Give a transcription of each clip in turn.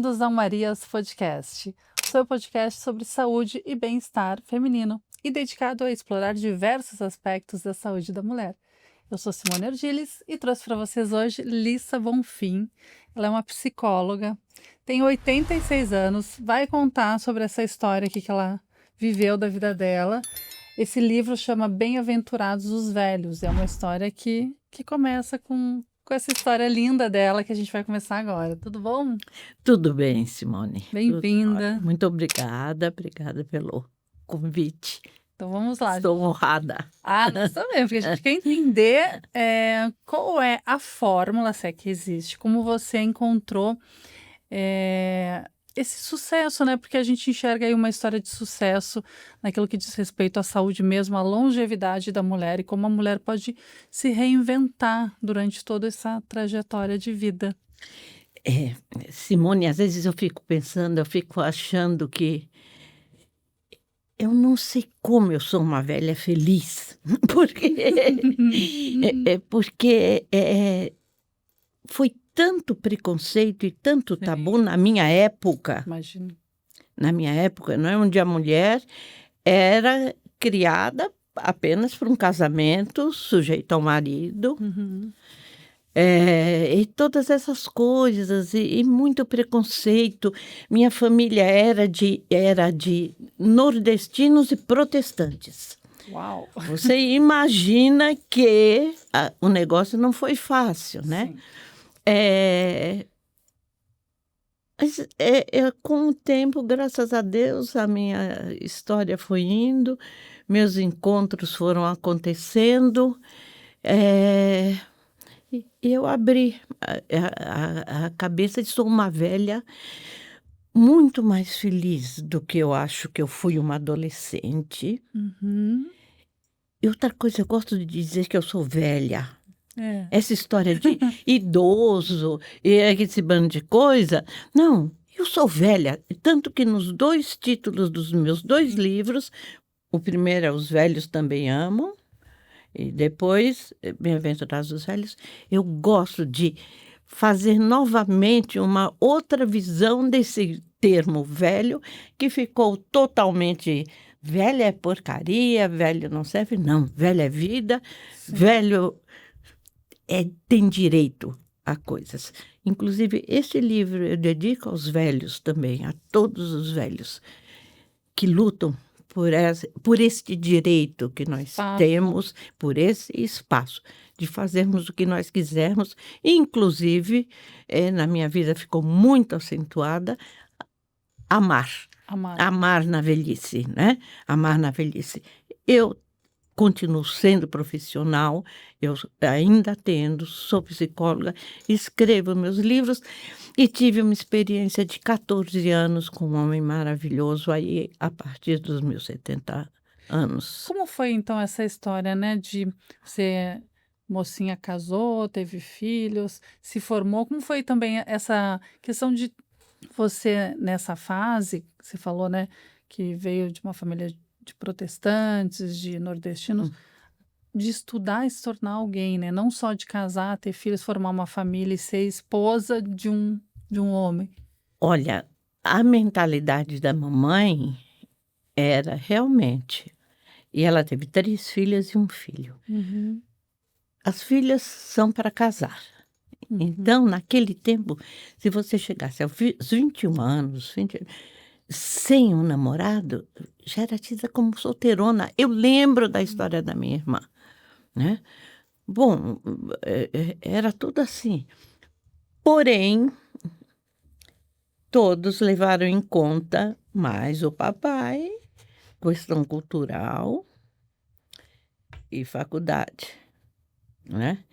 Bem-vindos ao Marias Podcast, o seu podcast sobre saúde e bem-estar feminino e dedicado a explorar diversos aspectos da saúde da mulher. Eu sou Simone Argiles e trouxe para vocês hoje Lissa Bonfim. Ela é uma psicóloga, tem 86 anos, vai contar sobre essa história aqui que ela viveu da vida dela. Esse livro chama Bem-aventurados os Velhos. É uma história que começa com essa história linda dela que a gente vai começar agora. Tudo bom? Tudo bem, Simone. Bem-vinda. Muito obrigada pelo convite. Então vamos lá. Estou honrada. Nós também, porque a gente quer entender qual é a fórmula, se é que existe, como você encontrou esse sucesso, né? Porque a gente enxerga aí uma história de sucesso naquilo que diz respeito à saúde mesmo, à longevidade da mulher e como a mulher pode se reinventar durante toda essa trajetória de vida. Simone, às vezes eu fico achando que eu não sei como eu sou uma velha feliz, porque foi tanto preconceito e tanto tabu na minha época. Imagino. Na minha época, não é, onde a mulher era criada apenas por um casamento, sujeita ao marido. Uhum. E todas essas coisas, e muito preconceito. Minha família era de nordestinos e protestantes. Uau! Você imagina que o negócio não foi fácil, né? Sim. Mas com o tempo, graças a Deus, a minha história foi indo, meus encontros foram acontecendo. E eu abri a cabeça de sou uma velha muito mais feliz do que eu acho que eu fui uma adolescente. Uhum. E outra coisa, eu gosto de dizer que eu sou velha. É. Essa história de idoso e esse bando de coisa. Não, eu sou velha. Tanto que nos 2 títulos dos meus 2 livros, o primeiro é Os Velhos Também Amam, e depois, Bem-aventurados os Velhos, eu gosto de fazer novamente uma outra visão desse termo velho, que ficou totalmente velha é porcaria, velho não serve, não, velho é vida, Sim. velho tem direito a coisas. Inclusive, esse livro eu dedico aos velhos também, a todos os velhos que lutam por este direito que nós Espaço. temos, por esse espaço, de fazermos o que nós quisermos. Inclusive, na minha vida ficou muito acentuada, amar. Amar na velhice, né? Amar na velhice. Eu continuo sendo profissional, eu ainda sou psicóloga, escrevo meus livros e tive uma experiência de 14 anos com um homem maravilhoso aí a partir dos meus 70 anos. Como foi então essa história, né, de você, mocinha, casou, teve filhos, se formou? Como foi também essa questão de você nessa fase, você falou, né, que veio de uma família de protestantes, de nordestinos, de estudar e se tornar alguém, né? Não só de casar, ter filhos, formar uma família e ser esposa de um homem. Olha, a mentalidade da mamãe era realmente... E ela teve 3 filhas e um filho. Uhum. As filhas são para casar. Uhum. Então, naquele tempo, se você chegasse aos 21 anos, sem um namorado, já era tida como solteirona. Eu lembro da história da minha irmã, né? Bom, era tudo assim. Porém, todos levaram em conta mais o papai, questão cultural e faculdade, né?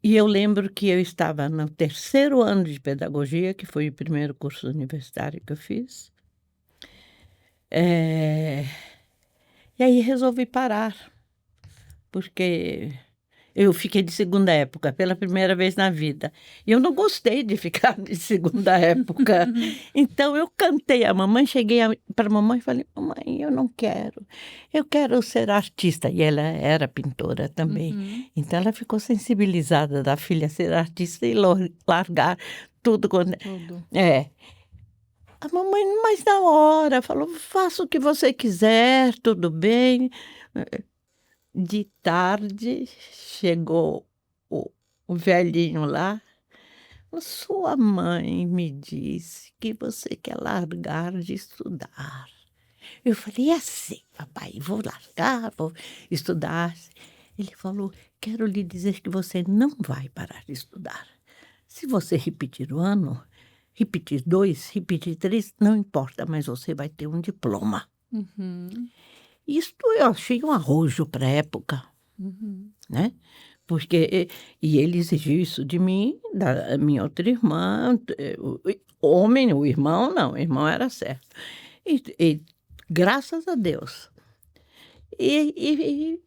E eu lembro que eu estava no 3º ano de pedagogia, que foi o primeiro curso universitário que eu fiz. E aí resolvi parar, porque eu fiquei de segunda época pela primeira vez na vida. E eu não gostei de ficar de segunda época. Então eu cantei a mamãe, cheguei para a mamãe e falei: mamãe, eu quero ser artista. E ela era pintora também. Uhum. Então ela ficou sensibilizada da filha ser artista e largar tudo. Tudo. A mamãe, mas na hora, falou: "Faça o que você quiser, tudo bem". De tarde, chegou o velhinho lá: "Sua mãe me disse que você quer largar de estudar". Eu falei: "É assim, papai, vou largar, vou estudar". Ele falou: "Quero lhe dizer que você não vai parar de estudar. Se você repetir o ano, repetir 2, repetir 3, não importa, mas você vai ter um diploma". Uhum. Isto eu achei um arrojo para a época, Uhum. né, porque e ele exigiu isso de mim, da minha outra irmã, o irmão não, o irmão era certo. E graças a Deus. E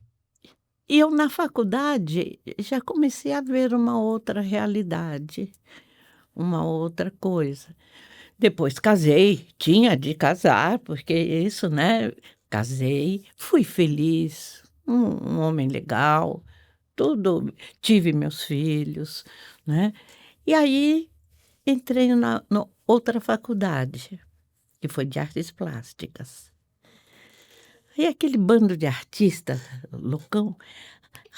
eu na faculdade já comecei a ver uma outra realidade, uma outra coisa. Depois casei, tinha de casar, porque isso, né, casei, fui feliz, um homem legal, tudo, tive meus filhos, né. E aí entrei na outra faculdade, que foi de artes plásticas. E aquele bando de artistas loucão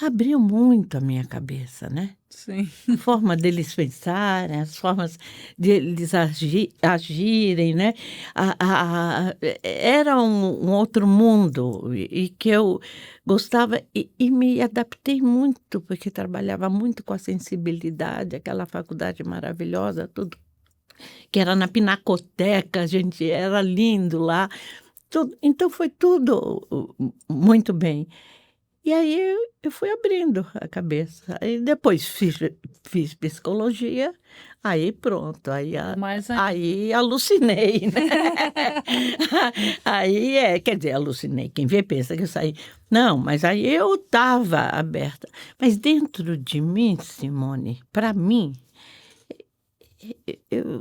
abriu muito a minha cabeça, né. Sim. A forma deles pensarem, as formas de eles agirem, né. Era um outro mundo e que eu gostava e me adaptei muito, porque trabalhava muito com a sensibilidade, aquela faculdade maravilhosa, tudo que era na Pinacoteca, gente, era lindo lá, tudo então foi tudo muito bem. E aí eu fui abrindo a cabeça, aí depois fiz psicologia, aí pronto, Mais ainda. aí alucinei, né. Aí quer dizer, alucinei, quem vê pensa que eu saí não, mas aí eu estava aberta. Mas dentro de mim, Simone, para mim,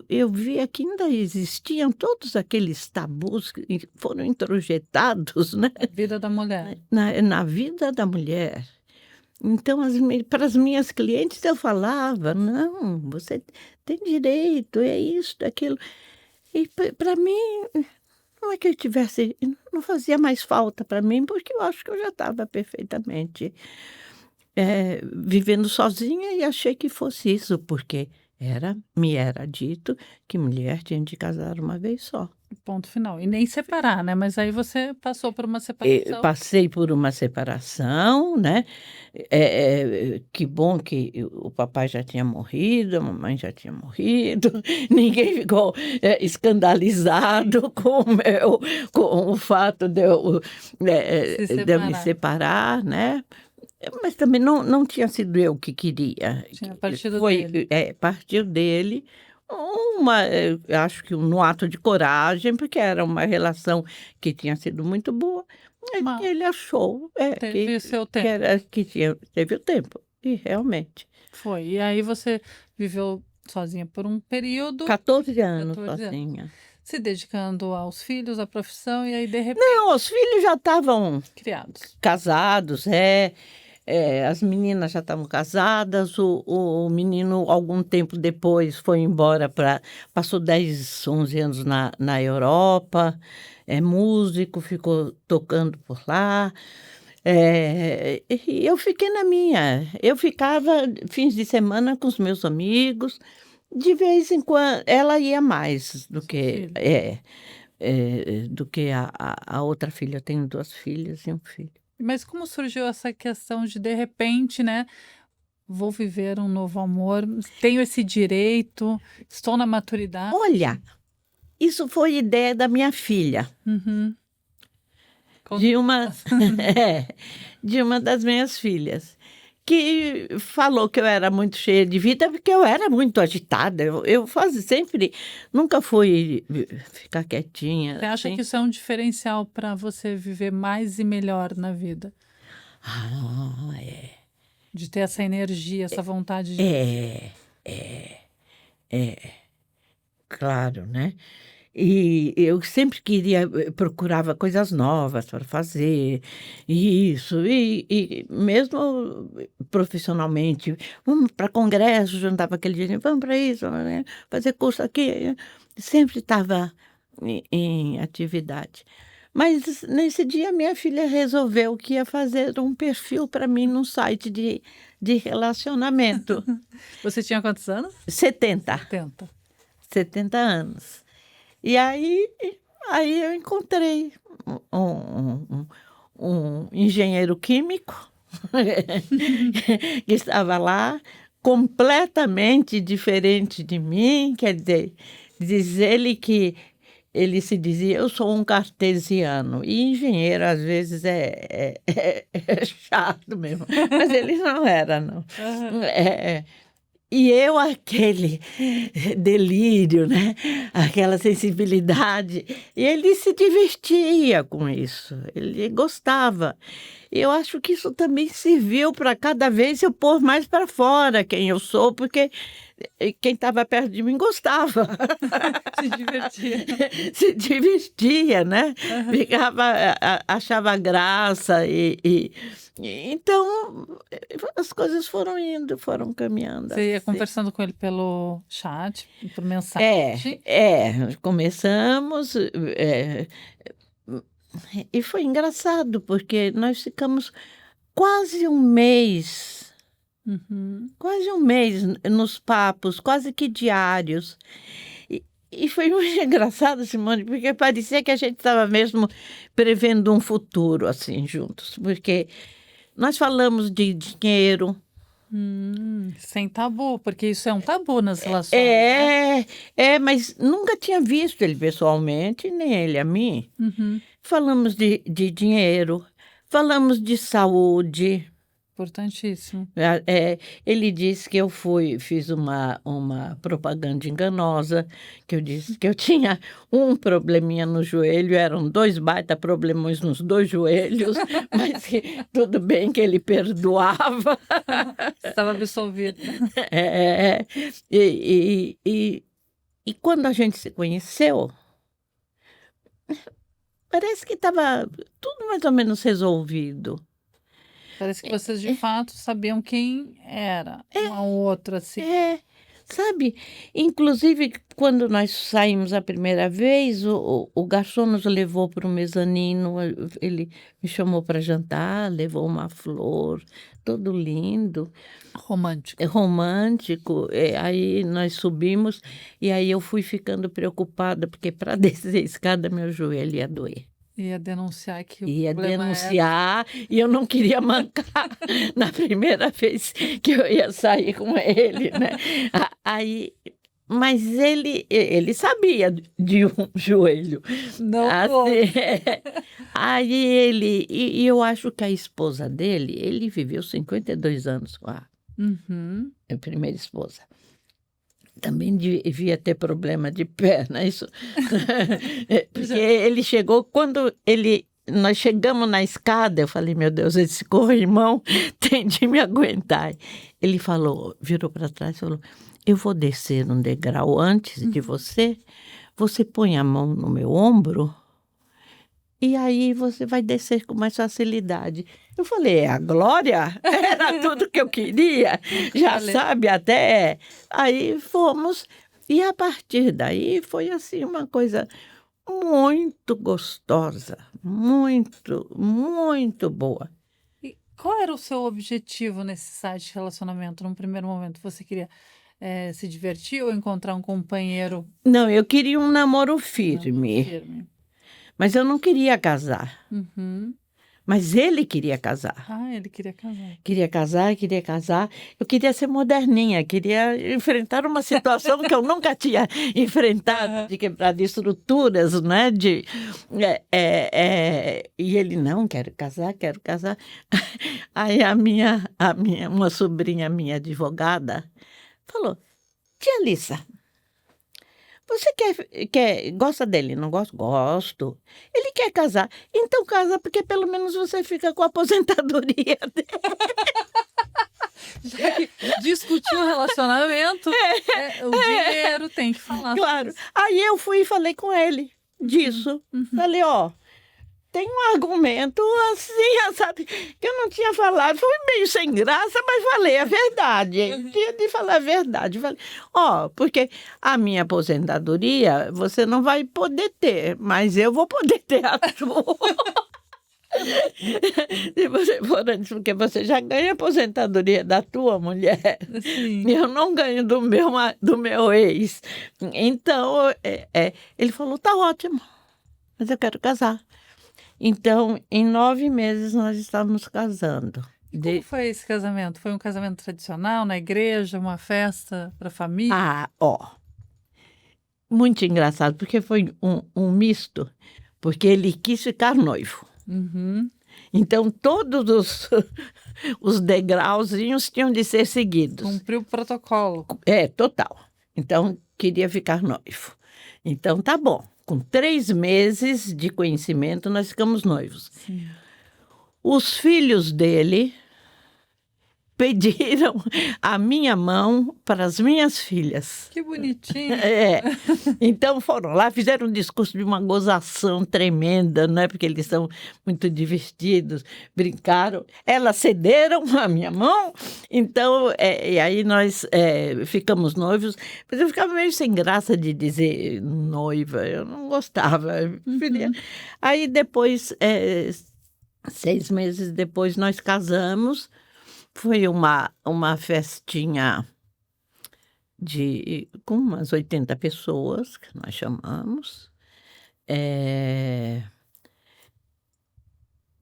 eu via que ainda existiam todos aqueles tabus que foram introjetados, né, Vida da mulher. na vida da mulher. Então para as minhas clientes eu falava: "Não, você tem direito, é isso, é aquilo". E para mim, não é que eu tivesse não fazia mais falta para mim, porque eu acho que eu já estava perfeitamente, vivendo sozinha e achei que fosse isso, porque me era dito que mulher tinha de casar uma vez só. Ponto final. E nem separar, né, mas aí você passou por uma separação. Passei por uma separação, né, que bom que o papai já tinha morrido, a mamãe já tinha morrido, ninguém ficou, escandalizado com o fato Se de eu me separar. separar, né, mas também não tinha sido eu que queria, Tinha partido foi dele. partiu dele, eu acho que no ato de coragem, porque era uma relação que tinha sido muito boa, mas que Mas ele achou, teve o seu que tempo. era que teve o tempo, e realmente. Foi. E aí você viveu sozinha por um período, 14 anos 14 anos, sozinha. se dedicando aos filhos, à profissão e aí de repente Não, os filhos já estavam criados. casados, as meninas já estavam casadas, o menino, algum tempo depois, foi embora passou 10, 11 anos na Europa, é músico, ficou tocando por lá. E eu fiquei na minha. Eu ficava fins de semana com os meus amigos, de vez em quando ela ia mais do Seu que filho. do que a outra filha. Eu tenho 2 filhas e um filho. Mas como surgiu essa questão de repente, né, vou viver um novo amor, tenho esse direito, estou na maturidade. Olha, isso foi ideia da minha filha, Uhum. Conta de uma mais. é, de uma das minhas filhas, que falou que eu era muito cheia de vida, porque eu era muito agitada, eu sempre nunca fui ficar quietinha, Você acha que assim. isso é um diferencial para você viver mais e melhor na vida? Ah, é. De ter essa energia, essa vontade de É, é, é, claro, né. E eu sempre procurava coisas novas para fazer, e mesmo profissionalmente, vamos para congresso, juntava aquele dinheiro, vamos para isso, né? Fazer curso aqui, sempre estava em atividade. Mas nesse dia minha filha resolveu que ia fazer um perfil para mim num site de relacionamento. Você tinha quantos anos? 70. 70 anos. E aí eu encontrei um engenheiro químico que estava lá, completamente diferente de mim, quer dizer, diz ele que ele se dizia, eu sou um cartesiano, e engenheiro às vezes é chato mesmo, mas ele não era, não. E eu, aquele delírio, né? Aquela sensibilidade. E ele se divertia com isso, ele gostava. Eu acho que isso também serviu para cada vez eu pôr mais para fora quem eu sou, porque quem estava perto de mim gostava. Se divertia. Se divertia, né? Achava graça então as coisas foram indo, foram caminhando. Você ia assim. conversando com ele pelo chat, por mensagem? Começamos. E foi engraçado, porque nós ficamos quase um mês nos papos, quase que diários. E foi muito engraçado, Simone, porque parecia que a gente estava mesmo prevendo um futuro assim juntos, porque nós falamos de dinheiro. Sem tabu, porque isso é um tabu nas relações. Né? Mas nunca tinha visto ele pessoalmente, nem ele a mim. Falamos de dinheiro, falamos de saúde. Importantíssimo. Ele disse que eu fiz uma propaganda enganosa, que eu disse que eu tinha um probleminha no joelho, eram 2 baita problemões nos 2 joelhos, mas que tudo bem que ele perdoava. Estava absolvido. E quando a gente se conheceu, parece que estava tudo mais ou menos resolvido. Parece que vocês de fato sabiam quem era um ao outro, assim. Sabe? Inclusive, quando nós saímos a primeira vez, o garçom nos levou para o mezanino, ele me chamou para jantar, levou uma flor, todo lindo. Romântico. Romântico. Aí nós subimos e aí eu fui ficando preocupada, porque para descer a escada meu joelho ia doer. Ia denunciar que o Ia problema denunciar e eu não queria mancar na primeira vez que eu ia sair com ele, né? Aí, mas ele sabia de um joelho. Não. Assim, aí e eu acho que a esposa dele, ele viveu 52 anos com a primeira esposa. Também devia ter problema de perna, isso. Porque ele chegou, nós chegamos na escada, eu falei, meu Deus, esse corrimão tem de me aguentar. Ele virou para trás e falou, eu vou descer um degrau antes de você põe a mão no meu ombro e aí você vai descer com mais facilidade. Eu falei, a Glória? Era tudo que eu queria, já sabe até. Aí fomos, e a partir daí foi assim uma coisa muito gostosa, muito, muito boa. E qual era o seu objetivo nesse site de relacionamento? Num primeiro momento, você queria se divertir ou encontrar um companheiro? Não, eu queria um namoro firme. Mas eu não queria casar. Mas ele queria casar. Ele queria casar. Queria casar. Eu queria ser moderninha, queria enfrentar uma situação que eu nunca tinha enfrentado, de quebrar de estruturas, né? E ele, não, quero casar. Aí uma sobrinha minha advogada falou, tia Alissa, você gosta dele? Não gosto? Gosto. Ele quer casar. Então casa, porque pelo menos você fica com a aposentadoria dele. Já que discutir o relacionamento, o dinheiro tem que falar. Claro. Aí eu fui e falei com ele disso. Falei, ó, tem um argumento assim, sabe, que eu não tinha falado. Foi meio sem graça, mas falei a verdade. Tinha de falar a verdade. Falei, ó, porque a minha aposentadoria você não vai poder ter, mas eu vou poder ter a tua. Se você for antes, porque você já ganha a aposentadoria da tua mulher. Sim. E eu não ganho do meu ex. Então, ele falou, tá ótimo, mas eu quero casar. Então, em 9 meses, nós estávamos casando. Como foi esse casamento? Foi um casamento tradicional, na igreja, uma festa para a família? Ah, ó, muito engraçado, porque foi um misto, porque ele quis ficar noivo. Então, todos os degrauzinhos tinham de ser seguidos. Cumpriu o protocolo. Total. Então, queria ficar noivo. Então, tá bom. Com 3 meses de conhecimento, nós ficamos noivos. Sim. Os filhos dele pediram a minha mão para as minhas filhas. Que bonitinho. Então foram lá, fizeram um discurso de uma gozação tremenda, né? Porque eles são muito divertidos, brincaram. Elas cederam a minha mão, então, e aí nós ficamos noivos. Mas eu ficava meio sem graça de dizer noiva, eu não gostava. Aí depois, 6 meses depois, nós casamos. Foi uma festinha com umas 80 pessoas, que nós chamamos.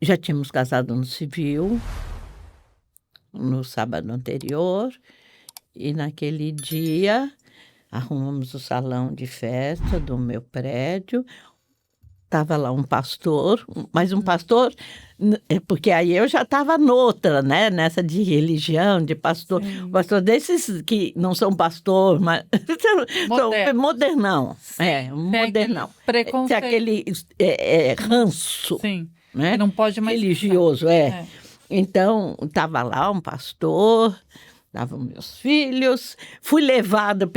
Já tínhamos casado no civil, no sábado anterior, e naquele dia arrumamos o salão de festa do meu prédio. Estava lá um pastor, mas um pastor, porque aí eu já estava noutra, né? Nessa de religião, de pastor. Sim. Pastor desses que não são pastor, mas são modernão. Modernão. Preconceito. Aquele ranço. Sim. Né? Não pode mais. Religioso, Então, estava lá um pastor. Estavam meus filhos, fui levada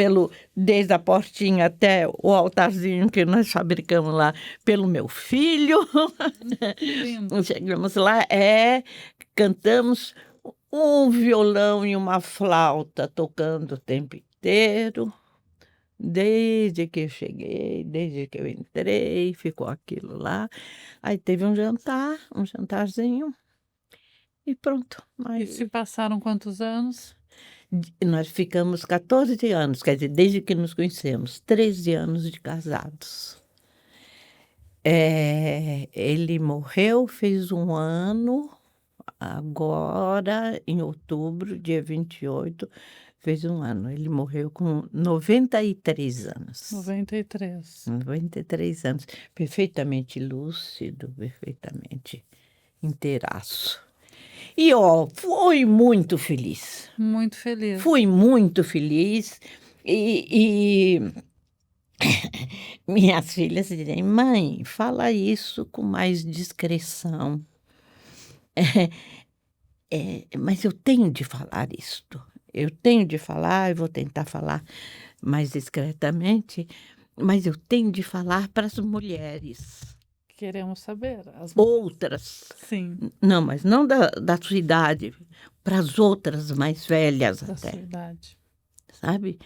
desde a portinha até o altarzinho que nós fabricamos lá, pelo meu filho. Chegamos lá, cantamos um violão e uma flauta tocando o tempo inteiro. Desde que eu cheguei, desde que eu entrei, ficou aquilo lá. Aí teve um jantarzinho e pronto. E se passaram quantos anos? Nós ficamos 14 anos, quer dizer, desde que nos conhecemos, 13 anos de casados. Ele morreu, fez 1 ano, agora em outubro, dia 28, fez 1 ano. Ele morreu com 93 anos. 93 anos, perfeitamente lúcido, perfeitamente inteiraço. E, fui muito feliz. Muito feliz. Fui muito feliz. E minhas filhas dizem, mãe, fala isso com mais discrição. Mas eu tenho de falar isto. Eu tenho de falar, eu vou tentar falar mais discretamente, mas eu tenho de falar para as mulheres. Queremos saber. Outras. Sim. Não, mas não da sua idade, para as outras mais velhas da até. Sua idade. Sabe?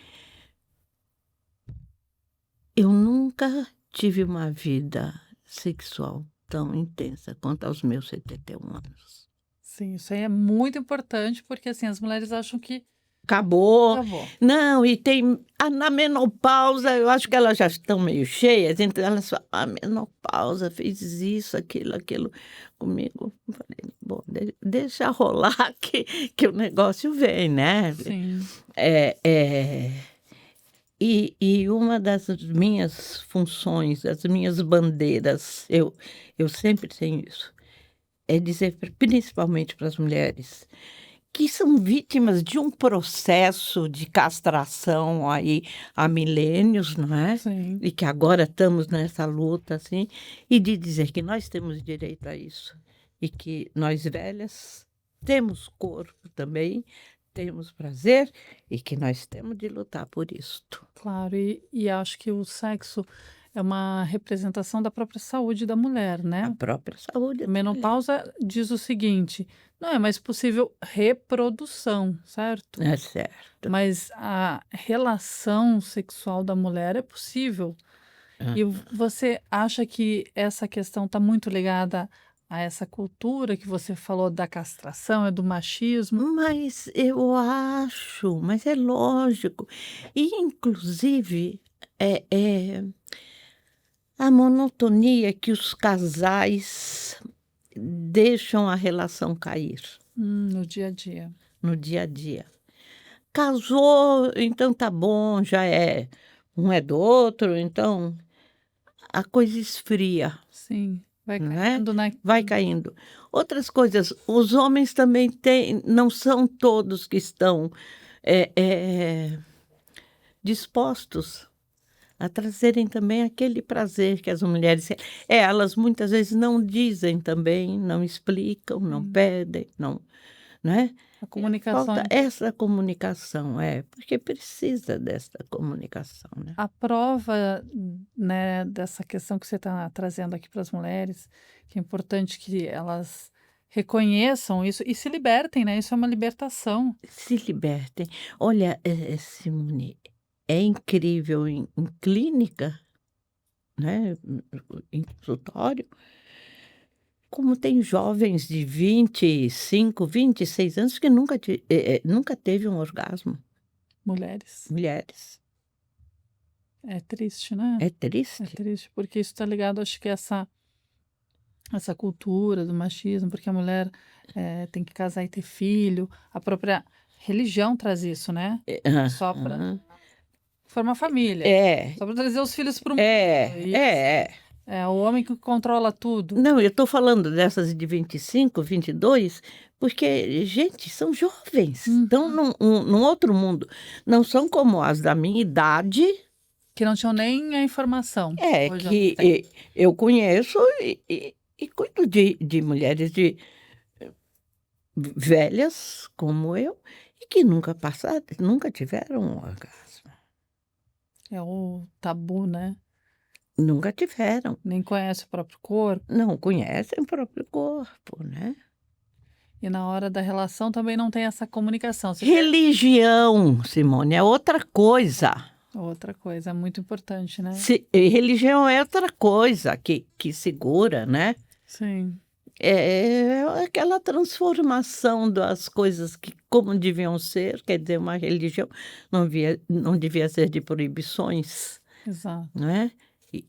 Eu nunca tive uma vida sexual tão intensa quanto aos meus 71 anos. Sim, isso aí é muito importante, porque assim, as mulheres acham que Acabou. Não, e tem na menopausa, eu acho que elas já estão meio cheias, então elas falam, a menopausa fez isso, aquilo comigo. Eu falei, bom, deixa rolar que o negócio vem, né? Sim. E uma das minhas funções, das minhas bandeiras, eu sempre tenho isso, é dizer principalmente para as mulheres que são vítimas de um processo de castração aí há milênios, não é? Sim. E que agora estamos nessa luta, assim, e de dizer que nós temos direito a isso. E que nós velhas temos corpo também, temos prazer e que nós temos de lutar por isto. Claro, e acho que o sexo é uma representação da própria saúde da mulher, A né? própria saúde A da mulher. menopausa diz o seguinte: não é mais possível reprodução, certo? É certo. Mas a relação sexual da mulher é possível. E você acha que essa questão está muito ligada a essa cultura que você falou da castração, é do machismo? Mas eu acho, mas é lógico. E inclusive, a monotonia que os casais deixam a relação cair No dia a dia. no dia a dia. Casou, então tá bom, já é um é do outro, então a coisa esfria, Sim, vai não é? caindo na. Vai caindo. Outras coisas, os homens também têm, não são todos que estão dispostos a trazerem também aquele prazer que as mulheres. Elas muitas vezes não dizem também, não explicam, não pedem, não é? A comunicação. Falta essa comunicação, porque precisa dessa comunicação, né? A prova, né, dessa questão que você está trazendo aqui para as mulheres, que é importante que elas reconheçam isso e se libertem, né? Isso é uma libertação. Se libertem. Olha, Simone, é incrível em clínica, né, em consultório, como tem jovens de 25, 26 anos que nunca teve um orgasmo. Mulheres. Mulheres. É triste, né? É É triste. triste, porque isso está ligado, acho que essa cultura do machismo, porque a mulher tem que casar e ter filho, a própria religião traz isso, né? Só para Aham. formar família, É, só para trazer os filhos para o mundo. é. É o homem que controla tudo. Não, eu estou falando dessas de 25, 22, porque, gente, são jovens, estão num outro mundo. Não são como as da minha idade, Que não tinham nem a informação. Hoje elas que têm. eu conheço e cuido de mulheres velhas como eu e que nunca tiveram um orgasmo. É o tabu, né? Nunca tiveram. Nem conhece o próprio corpo. Não conhecem o próprio corpo, né? E na hora da relação também não tem essa comunicação. Religião, Simone, é outra coisa. Outra coisa, é muito importante, né? Religião é outra coisa que segura, né? Sim. É aquela transformação das coisas que como deviam ser, quer dizer, uma religião não devia ser de proibições, Exato. não é? E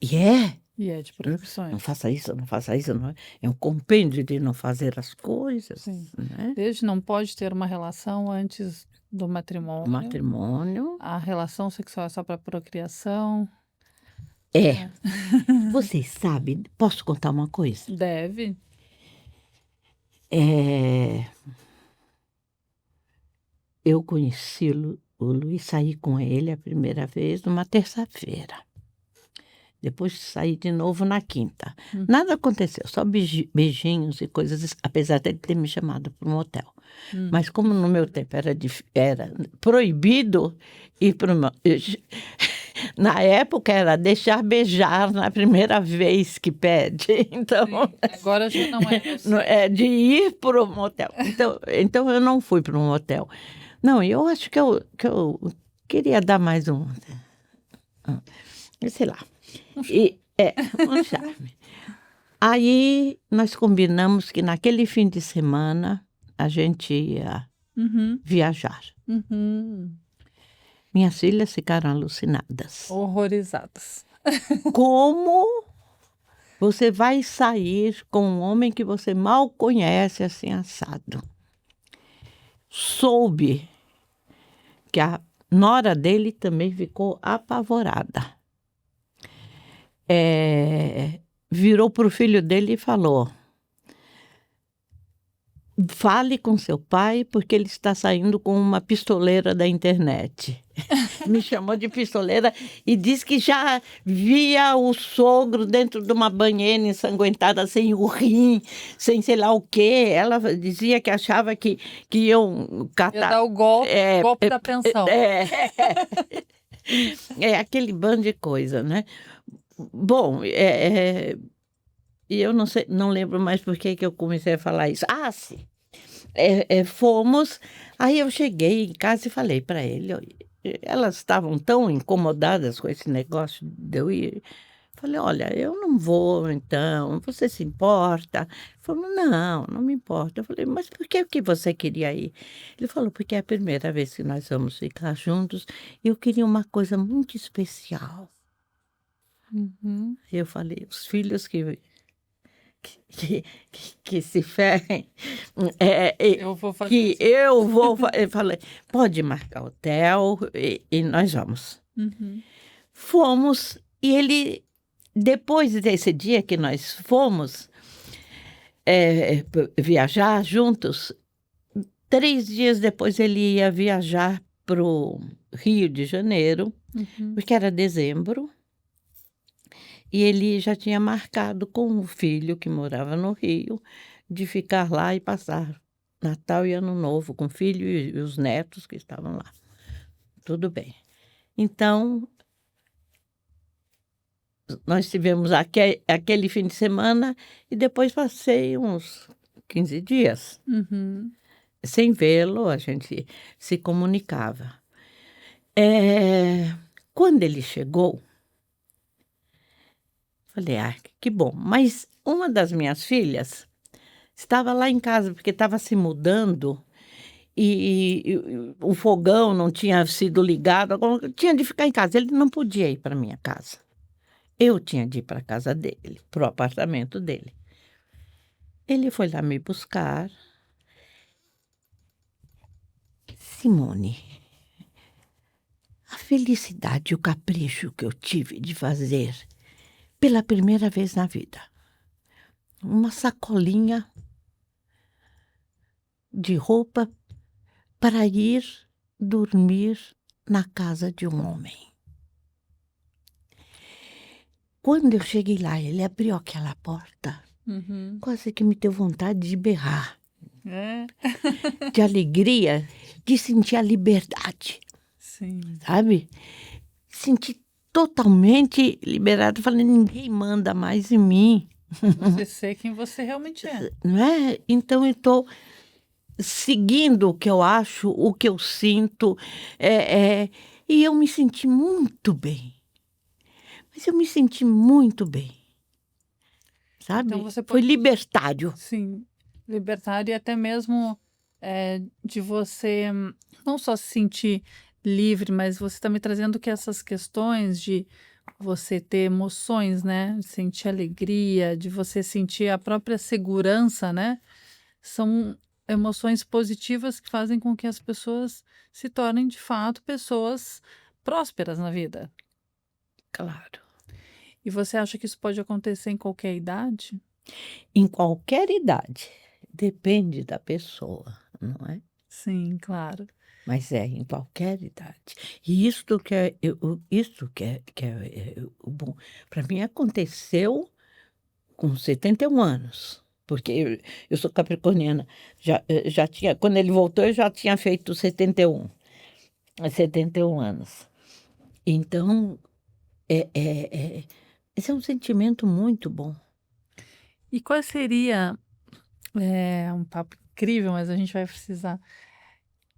E é de não proibições. faça isso, não faça isso, não é? É um compêndio de não fazer as coisas, Sim. né? Desde não pode ter uma relação antes do O matrimônio. matrimônio. A relação sexual é só para procriação. Vocês sabem, posso contar uma coisa? Deve. Eu conheci o Luiz, saí com ele a primeira vez numa terça-feira. Depois saí de novo na quinta. Nada aconteceu, só beijinhos e coisas, apesar dele ter me chamado para um hotel. Mas como no meu tempo era proibido ir para uma... Na época era deixar beijar na primeira vez que pede. Então, Agora já não é. é de ir para um hotel. Então eu não fui para um hotel. Não, eu acho que eu queria dar mais sei lá. Um charme. Aí nós combinamos que naquele fim de semana a gente ia viajar. Minhas filhas ficaram alucinadas. Horrorizadas. Como você vai sair com um homem que você mal conhece assim assado? Soube que a nora dele também ficou apavorada. Virou para o filho dele e falou: fale com seu pai porque ele está saindo com uma pistoleira da internet. Me chamou de pistoleira e disse que já via o sogro dentro de uma banheira ensanguentada, sem o rim, sem sei lá o quê. Ela dizia que achava que iam catar... Ia dar o golpe da pensão. É aquele bando de coisa, né? Bom, e eu não sei, não lembro mais por que eu comecei a falar isso. Ah, sim. Fomos, aí eu cheguei em casa e falei para ele, elas estavam tão incomodadas com esse negócio de eu ir. Falei, olha, eu não vou então, você se importa? Ele falou, não, não me importa. Eu falei, mas por que você queria ir? Ele falou, porque é a primeira vez que nós vamos ficar juntos e eu queria uma coisa muito especial. Uhum. Eu falei, os filhos que se ferrem, Eu vou fazer que isso. eu vou. Eu falei, pode marcar hotel e nós vamos. Uhum. Fomos, e ele, depois desse dia que nós fomos viajar juntos, 3 dias depois ele ia viajar para o Rio de Janeiro, porque era dezembro. E ele já tinha marcado com o filho que morava no Rio de ficar lá e passar Natal e Ano Novo com o filho e os netos que estavam lá. Tudo bem. Então, nós tivemos aquele fim de semana e depois passei uns 15 dias. Sem vê-lo, a gente se comunicava. Quando ele chegou, falei, que bom. Mas uma das minhas filhas estava lá em casa, porque estava se mudando e o fogão não tinha sido ligado, tinha de ficar em casa. Ele não podia ir para minha casa. Eu tinha de ir para a casa dele, para o apartamento dele. Ele foi lá me buscar. Simone, a felicidade e o capricho que eu tive de fazer pela primeira vez na vida. Uma sacolinha de roupa para ir dormir na casa de um homem. Quando eu cheguei lá, ele abriu aquela porta, quase que me deu vontade de berrar. De alegria, de sentir a liberdade. Sim. Sabe? Senti totalmente liberada, falando, ninguém manda mais em mim. Você ser quem você realmente é. Não é? Então eu estou seguindo o que eu acho, o que eu sinto, e eu me senti muito bem. Mas eu me senti muito bem. Sabe? Então você Foi pode... libertário. Sim, libertário e até mesmo de você não só se sentir livre, mas você está me trazendo que essas questões de você ter emoções, né? De sentir alegria, de você sentir a própria segurança, né? São emoções positivas que fazem com que as pessoas se tornem, de fato, pessoas prósperas na vida. Claro. E você acha que isso pode acontecer em qualquer idade? Em qualquer idade. Depende da pessoa, não é? Sim, claro. Mas em qualquer idade. E isto que é o bom. Para mim aconteceu com 71 anos. Porque eu sou capricorniana. Já tinha, quando ele voltou, eu já tinha feito 71 anos. Então, esse é um sentimento muito bom. E qual seria um papo incrível, mas a gente vai precisar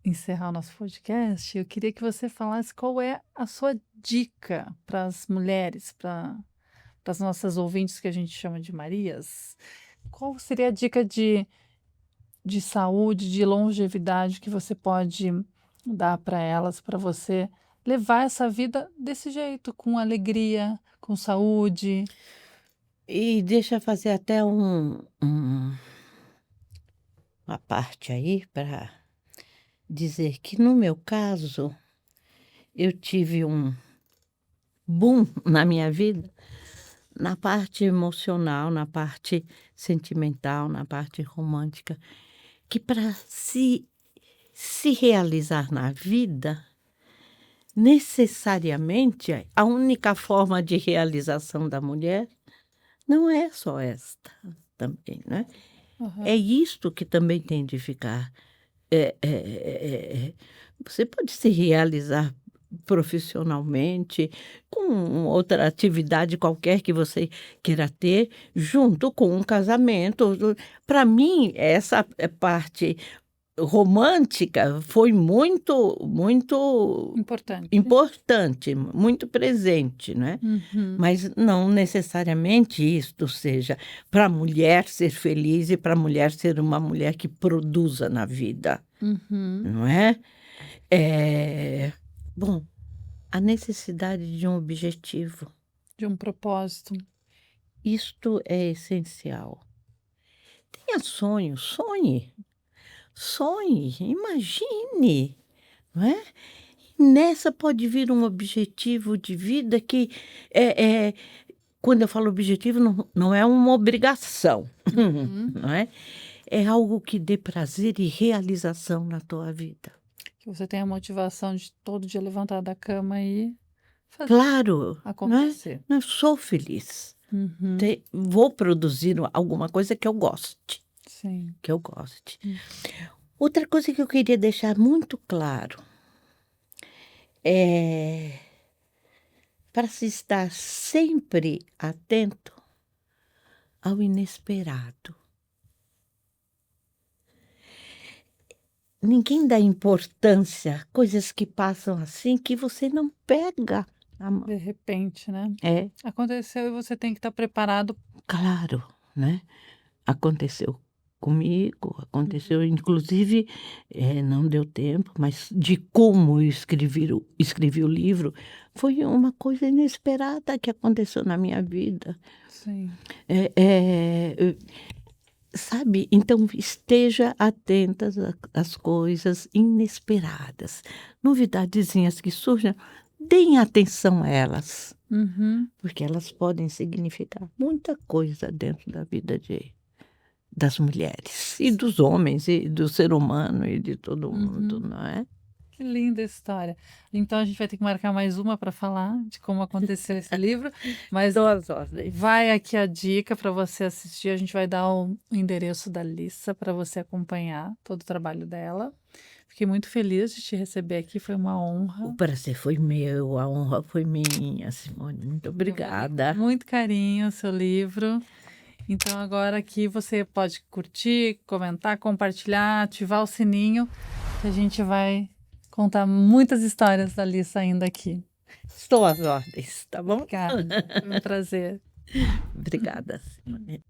encerrar o nosso podcast. Eu queria que você falasse qual é a sua dica para as mulheres, para as nossas ouvintes que a gente chama de Marias. Qual seria a dica de saúde, de longevidade que você pode dar para elas, para você levar essa vida desse jeito, com alegria, com saúde? E deixa eu fazer até uma parte aí para dizer que, no meu caso, eu tive um boom na minha vida, na parte emocional, na parte sentimental, na parte romântica, que para se realizar na vida, necessariamente a única forma de realização da mulher não é só esta também, né? Aham. É isto que também tem de ficar. Você pode se realizar profissionalmente, com outra atividade qualquer que você queira ter, junto com um casamento. Para mim, essa parte romântica foi muito Importante. importante, muito presente, né? Uhum. Mas não necessariamente isto seja para a mulher ser feliz e para a mulher ser uma mulher que produza na vida, Uhum. não é? Bom, a necessidade de um objetivo, De um propósito. isto é essencial. Tenha sonho, sonhe, sonhe, imagine, não é? Nessa pode vir um objetivo de vida que quando eu falo objetivo, não é uma obrigação, Uhum. não é? É algo que dê prazer e realização na tua vida. Que você tenha a motivação de todo dia levantar da cama e fazer Claro, não é? acontecer. Eu sou feliz. Uhum. Vou produzir alguma coisa que eu goste, Sim. que eu goste. Outra coisa que eu queria deixar muito claro é para se estar sempre atento ao inesperado. Ninguém dá importância a coisas que passam assim que você não pega a mão. De repente, né? É, Aconteceu e você tem que estar preparado. claro, né? Aconteceu comigo, aconteceu inclusive, não deu tempo, mas de como eu escrevi o livro, foi uma coisa inesperada que aconteceu na minha vida. Sim. Sabe, então esteja atentas às coisas inesperadas, novidadezinhas que surjam, deem atenção a elas, Uhum. porque elas podem significar muita coisa dentro da vida das mulheres e dos homens e do ser humano e de todo mundo, não é? Que linda história. Então a gente vai ter que marcar mais uma para falar de como aconteceu esse livro, mas Dou as ordens. vai aqui a dica para você assistir. A gente vai dar o endereço da Lissa para você acompanhar todo o trabalho dela. Fiquei muito feliz de te receber aqui, foi uma honra. O prazer foi meu, a honra foi minha, Simone. Muito obrigada. Muito carinho o seu livro. Então agora aqui você pode curtir, comentar, compartilhar, ativar o sininho, que a gente vai contar muitas histórias da Lissa ainda aqui. Estou às ordens, tá bom? Obrigada, foi um prazer. Obrigada, Simone.